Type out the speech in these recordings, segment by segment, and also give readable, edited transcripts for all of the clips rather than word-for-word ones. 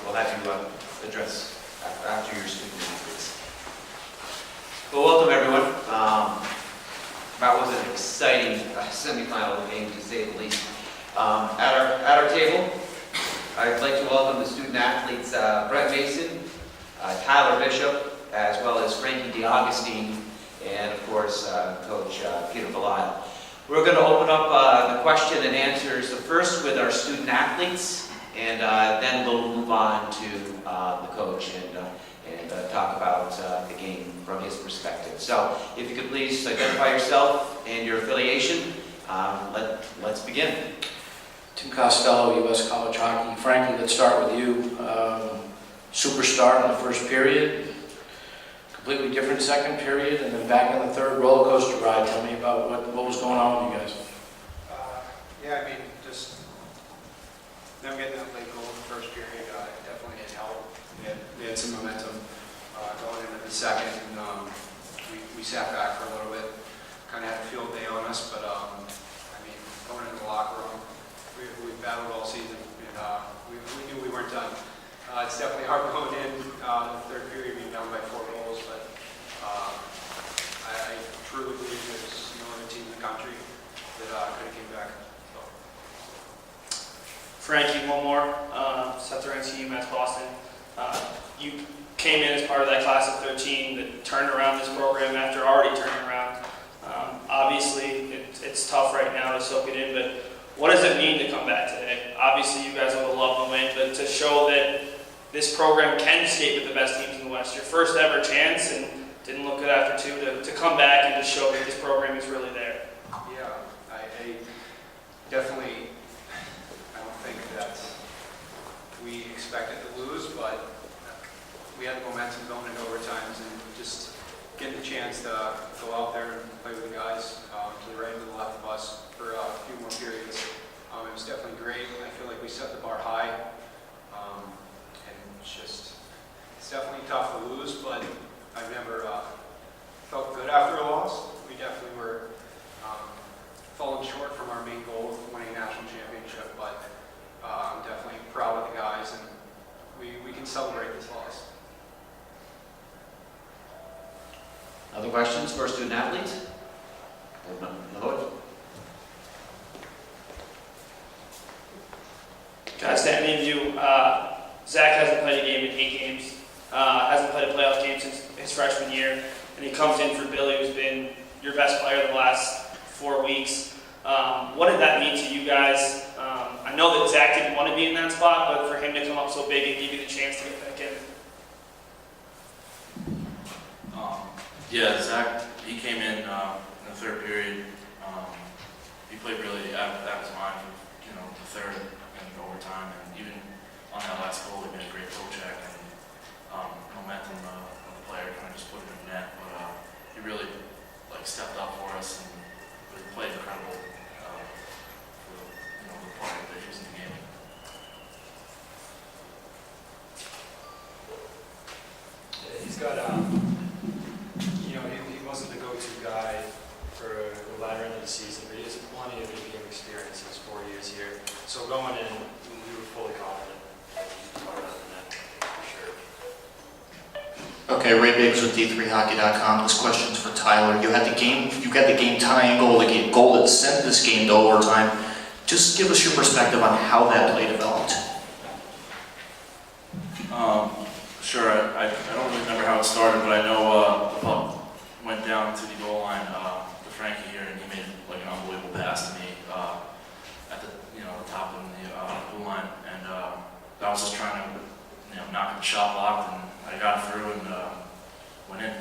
we'll have you address after your student athletes. Well, welcome everyone. That was an exciting semifinal game, to say the least. At our table, I'd like to welcome the student athletes Brett Mason, Tyler Bishop, as well as Frankie DeAugustine, and of course Coach Peter Belisle. We're going to open up the question and answers first with our student athletes, and then we'll move on to the coach and talk about the game from his perspective. So if you could please identify yourself and your affiliation, let's begin. Tim Costello, U.S. College Hockey. Frankie, let's start with you. Superstar in the first period, completely different second period, and then back in the third, roller coaster ride. Tell me about what was going on with you guys. Yeah, I mean, just them getting that late goal in the first period definitely did help. We had some momentum going into the second, and we sat back for a little bit. Kind of had a field day on us, but I mean, going into the locker room, we battled all season, and we knew we weren't done. It's definitely hard going in the third period, being down by 4 goals, but I truly believe there's no other team in the country that could have came back. So. Frankie, one more. Seth Renzi, UMass Boston. You came in as part of that class of 13 that turned around this program after already turning around. Obviously, it's tough right now to soak it in, but what does it mean to come back today? Obviously, you guys would have loved to win, but to show that this program can skate with the best teams in the West, your first ever chance, and didn't look good after two, to come back and just show that this program is really there. Yeah, I definitely, I don't think that we expected to lose, but we had the momentum going into overtimes and just getting the chance to go out there and play with the guys to the right and to the left of us for a few more periods. It was definitely great. I feel like we set the bar high, and it's definitely tough to lose, but I've never felt good after a loss. We definitely were falling short from our main goal of winning a national championship, but I'm definitely proud of the guys, and we can celebrate this loss. Other questions for student athletes? No. Guys, to any of you, Zach hasn't played a game in 8 games, hasn't played a playoff game since his freshman year, and he comes in for Billy, who's been your best player the last 4 weeks. What did that mean to you guys? I know that Zach didn't want to be in that spot, but for him to come up so big and give you the chance to get back in. Yeah, Zach, he came in the third period. He played really out of his mind for the third and overtime, and even on that last goal, he made a great poke check, and momentum of the player kind of just put it in the net. But he really stepped up for us and really played incredible for the part that he was in the game. He's got he wasn't the go-to guy for the latter end of the season, but he has plenty of game experience in his 4 years here. So going in, we were fully confident that he'd be part of the net, for sure. Okay, Ray Biggs with D3Hockey.com. This question's for Tyler. You got the game tying goal, the goal that sent this game to overtime. Just give us your perspective on how that play developed. Sure, I don't really remember how it started, but I know the puck went down to the goal line to Frankie here, and he made an unbelievable pass to me at the top of the blue line, and I was just trying to knock the shot blocked, and I got it through and went in.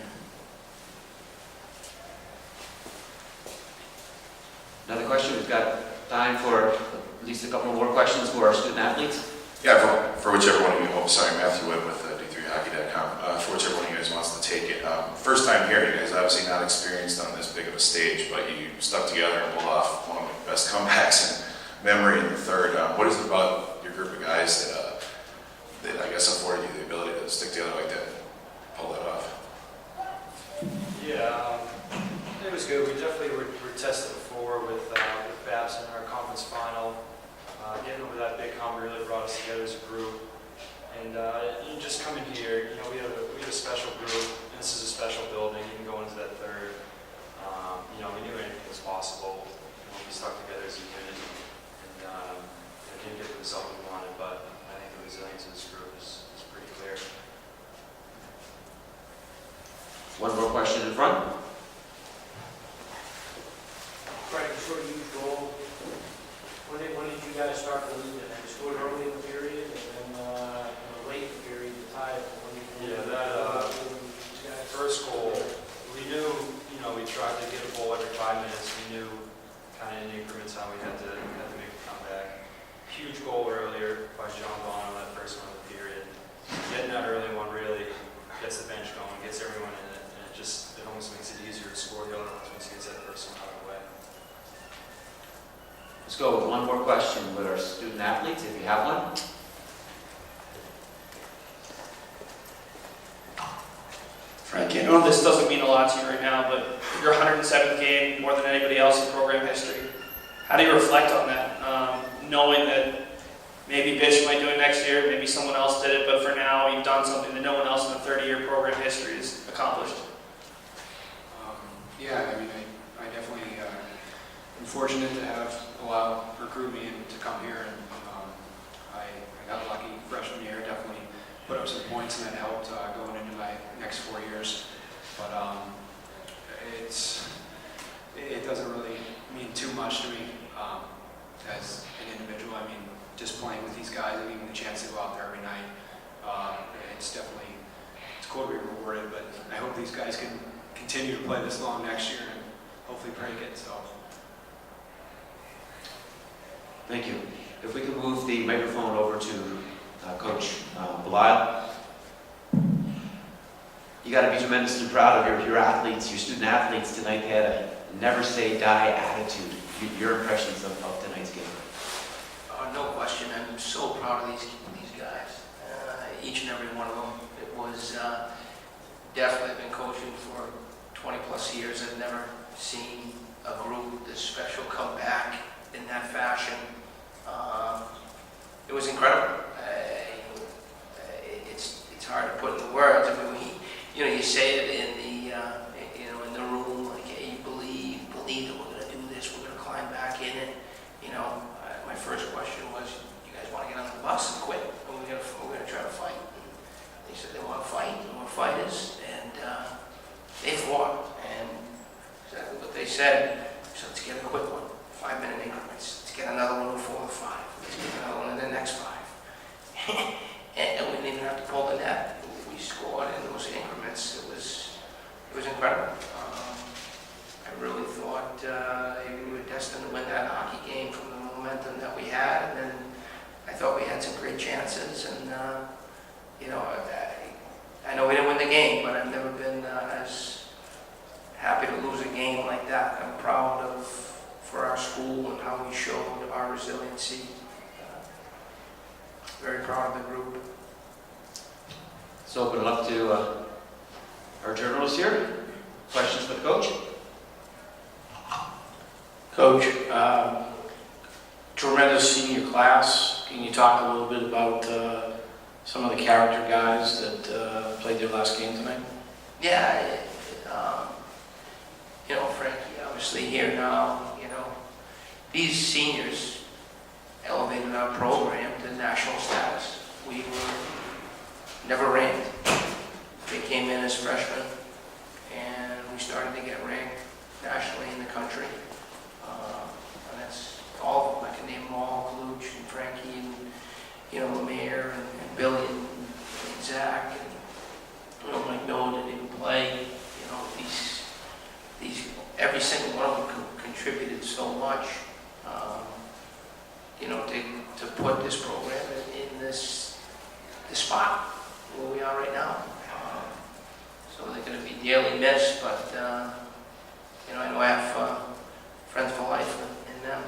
Another question? We've got time for at least a couple more questions for our student athletes. Yeah, for whichever one of you, Matthew Webb with D3Hockey.com. For whichever one of you guys wants to take it. First time here, you guys obviously not experienced on this big of a stage, but you stuck together and pulled off one of the best comebacks in memory in the third. What is it about your group of guys that I guess afforded you the ability to stick together like that and pull that off? Yeah, it was good. We definitely were tested before with Babs in our conference final. Getting over that big hump really brought us together as a group. And you just come in here, we have a special group, and this is a special building, you can go into that third. We knew anything was possible, we stuck together as a unit, and didn't get the result we wanted, but I think the resilience of this group is pretty clear. One more question in front. Frank, sort of huge goal. When did you guys start to lead it? Did you score early in the period and then late in the period to tie it? Yeah, that first goal, we knew, we tried to get a goal every 5 minutes. We knew kind of in increments how we had to make a comeback. Huge goal earlier by John Bonham, that first one of the period. Getting that early one really gets the bench going, gets everyone in it, and it almost makes it easier to score the other ones once he gets that first one out of the way. Let's go with one more question with our student athletes, if you have one. Frank, I know this doesn't mean a lot to you right now, but your 107th game, more than anybody else in program history. How do you reflect on that, knowing that maybe Bishop might do it next year, maybe someone else did it, but for now you've done something that no one else in the 30-year program history has accomplished? Yeah, I definitely am fortunate to have recruit me and to come here, and I got lucky freshman year, definitely put up some points, and that helped going into my next 4 years. But it doesn't really mean too much to me as an individual. I mean, just playing with these guys and getting the chance to go out there every night, it's cool to be rewarded. But I hope these guys can continue to play this long next year and hopefully break it. So. Thank you. If we could move the microphone over to Coach Belial. You got to be tremendously proud of your athletes, your student athletes tonight. They had a never say die attitude. Your impressions of tonight's game? No question. I'm so proud of these guys. Each and every one of them. It was definitely been coaching for 20 plus years. I've never seen a group this special come back in that fashion. It was incredible. It's hard to put into words. I mean, you say it in the room, like, hey, you believe that we're going to do this, we're going to climb back in it. My first question was, you guys want to get on the bus and quit? Or we're going to try to fight? And they said they want to fight, and we're fighters, and they fought, and exactly what they said. So let's get a quick one, 5-minute increments. Let's get another one before the 5. Let's get another one in the next 5. and we didn't even have to pull the net. We scored in those increments. It was incredible. I really thought we were destined to win that hockey game from the momentum that we had, and then I thought we had some great chances. And I know we didn't win the game, but I've never been as happy to lose a game like that. I'm proud of for our school and how we showed our resiliency. Very proud of the group. Let's open it up to our journalists here. Questions for the coach? Coach, tremendous senior class. Can you talk a little bit about some of the character guys that played their last game tonight? Yeah, Frankie, obviously here now, these seniors elevated our program to national status. We were never ranked. They came in as freshmen, and we started to get ranked nationally in the country. And that's all of them. I can name them all, Kaluch and Frankie and, Lemire and Billy and Zach and, Mike Noah didn't even play. These every single one of them contributed so much, to put this program in this spot where we are right now. So they're going to be dearly missed, but I know I have friends for life in them.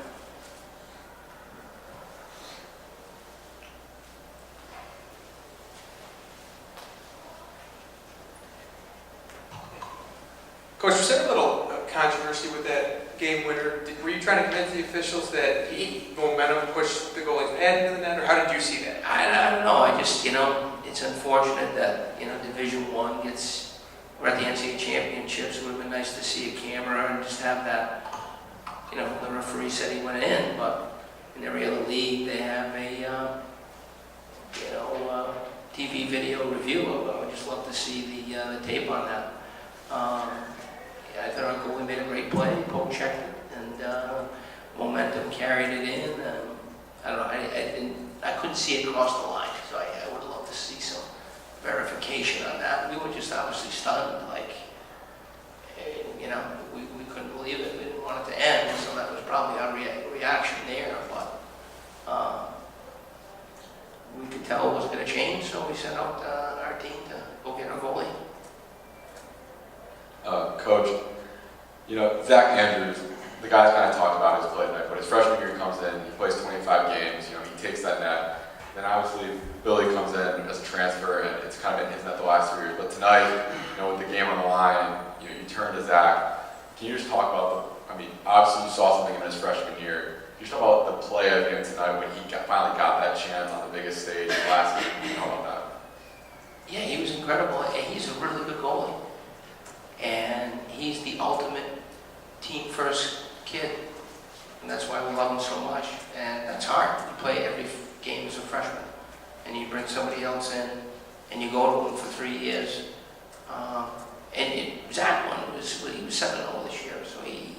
Coach, was there a little controversy with that game winner. Were you trying to convince the officials that momentum pushed the goalie's head into the net, or how did you see that? I don't know. I just, it's unfortunate that, Division One gets, we're at the NCAA championships. It would have been nice to see a camera and just have that, the referee said he went in, but in every other league they have a, TV video review of it. I would just love to see the tape on that. I thought our goalie made a great play, poke checked it, and momentum carried it in. I don't know, I couldn't see it cross the line, so I would love to see some verification on that. We were just obviously stunned, we couldn't believe it. We didn't want it to end, so that was probably our reaction there, but we could tell it was going to change, so we sent out our team to go get our goalie. Coach, Zach Andrews, the guys kind of talked about his play tonight, but his freshman year he comes in, he plays 25 games, he takes that net. Then obviously Billy comes in as a transfer, and it's kind of been his net the last 3 years. But tonight, with the game on the line, you turn to Zach. Can you just talk about obviously you saw something in his freshman year. Can you talk about the play of him tonight when he finally got that chance on the biggest stage last game? Can you talk about that? Yeah, he was incredible. He's a really good goalie. And he's the ultimate team-first kid. And that's why we love him so much. And that's hard. You play every game as a freshman. And you bring somebody else in, and you go to him for 3 years. Zach won. He was 7-0 this year, so he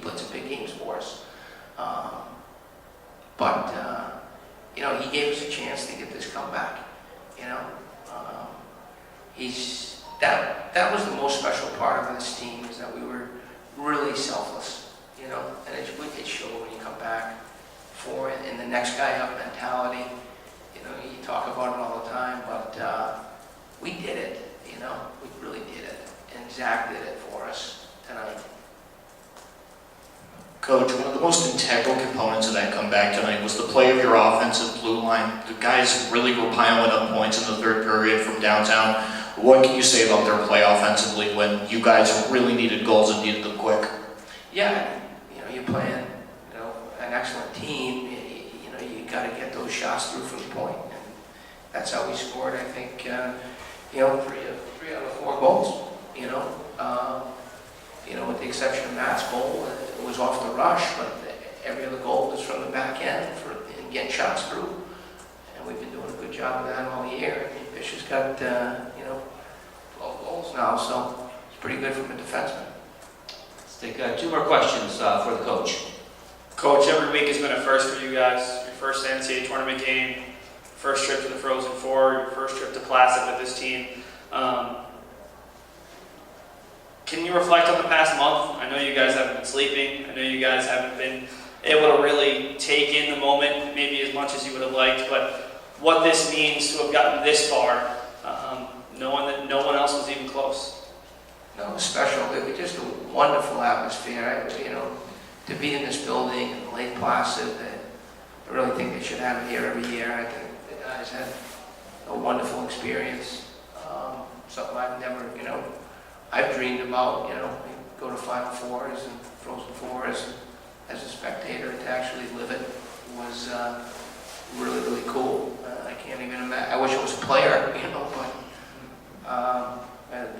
played some big games for us. He gave us a chance to get this comeback. That was the most special part of this team, is that we were really selfless, and it showed when you come back for it, and the next guy up mentality. You talk about it all the time, but we did it. We really did it, and Zach did it for us tonight. Coach, one of the most integral components of that comeback tonight was the play of your offensive blue line. The guys really were piling up points in the third period from downtown. What can you say about their play offensively when you guys really needed goals and needed them quick? Yeah, you're playing, an excellent team. You got to get those shots through from the point, and that's how we scored. I think, 3 out of 4 goals. With the exception of Matt's goal, it was off the rush, but every other goal was from the back end and getting shots through. And we've been doing a good job of that all year. Fish has got, 12 goals now, so it's pretty good from a defenseman. Let's take 2 more questions for the coach. Coach, every week has been a first for you guys. Your first NCAA tournament game, first trip to the Frozen Four, your first trip to Placid with this team. Can you reflect on the past month? I know you guys haven't been sleeping. I know you guys haven't been able to really take in the moment maybe as much as you would have liked, but what this means to have gotten this far, knowing that no one else was even close. No, it was special. It was just a wonderful atmosphere. To be in this building in Lake Placid, I really think they should have it here every year. I think the guys had a wonderful experience. Something I've never, I've dreamed about, go to Final Fours and Frozen Fours as a spectator. To actually live it was really, really cool. I can't even imagine. I wish I was a player, but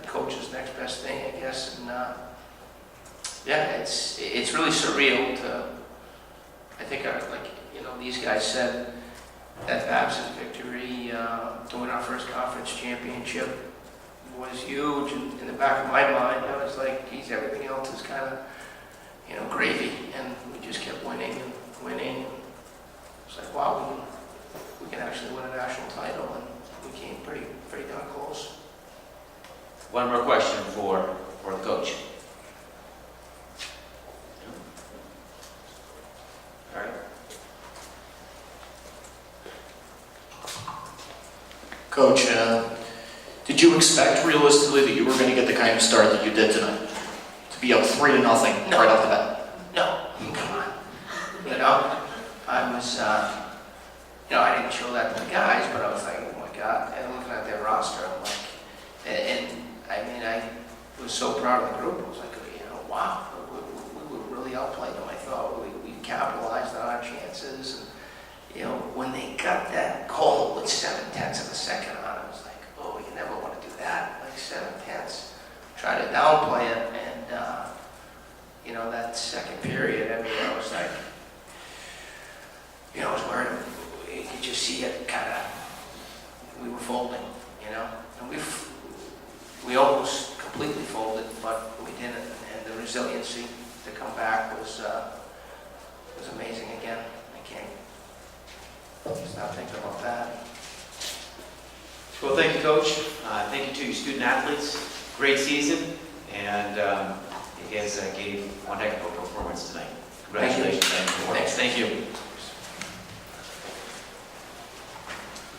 the coach is next best thing, I guess. And it's really surreal to. I think these guys said that Babs' victory during our first conference championship was huge. And in the back of my mind, I was like, geez, everything else is kind of, gravy. And we just kept winning and winning. It's like, wow, we can actually win a national title, and we came pretty darn close. One more question for the coach. All right. Coach, did you expect realistically that you were going to get the kind of start that you did tonight? To be up 3-0 right off the bat? No, come on. I was, I didn't show that to the guys, but I was like, oh my God, and looking at their roster, I'm like, I was so proud of the group. I was like, wow, we really outplayed them. I thought we capitalized on our chances. And, you know, when they got that goal with 7/10 of a second on it, I was like, oh, you never want to do that, like 7/10. Try to downplay it, and, you know, that second period, I mean, I was like, you know, I was worried, you could just see it kind of, we were folding, you know, and we almost completely folded, but we didn't, and the resiliency to come back was amazing again. I can't stop thinking about that. Well, thank you, Coach. Thank you to your student athletes. Great season, and you guys gave one heck of a